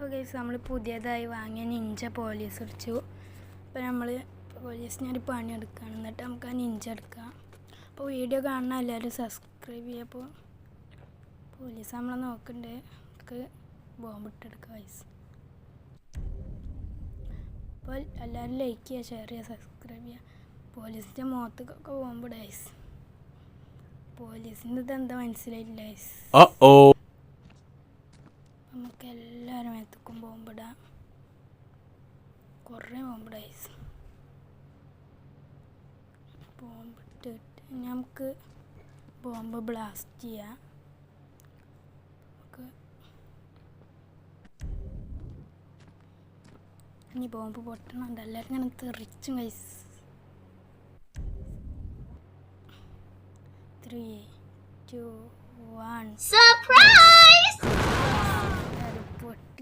അപ്പോൾ ഗൈസ് നമ്മൾ പുതിയതായി വാങ്ങിയ നിഞ്ച പോലീസ് അടിച്ചു. അപ്പോൾ നമ്മൾ പോലീസിനൊരു പണിയെടുക്കുകയാണ്. എന്നിട്ട് നമുക്ക് ആ നിഞ്ച എടുക്കാം. അപ്പോൾ വീഡിയോ കാണുന്ന എല്ലാവരും സബ്സ്ക്രൈബ് ചെയ്യുക. അപ്പോൾ പോലീസ് നമ്മളെ നോക്കണ്ടേ, നമുക്ക് ബോംബിട്ടെടുക്കാം ഗൈസ്. അപ്പോൾ എല്ലാവരും ലൈക്ക് ചെയ്യുക, ഷെയർ ചെയ്യുക, സബ്സ്ക്രൈബ് ചെയ്യുക. പോലീസിൻ്റെ മുഖത്തൊക്കെ ബോംബിടുക ഗൈസ്. പോലീസിൻ്റെ ഇതെന്താ മനസ്സിലായില്ല ഗൈസ്. നമുക്ക് എല്ലാവരും മേത്തേക്കും ബോംബിടാം. കുറേ ബോംബിടാം ഗൈസ്. ബോംബിട്ടിട്ട് നമുക്ക് ബോംബ് ബ്ലാസ്റ്റ് ചെയ്യാം. നമുക്ക് ഇനി ബോംബ് പൊട്ടണുണ്ട്. എല്ലാവരും ഇങ്ങനെ തെറിച്ചും ഗൈസ്. 3, 2, 1 സർപ്രൈസ്.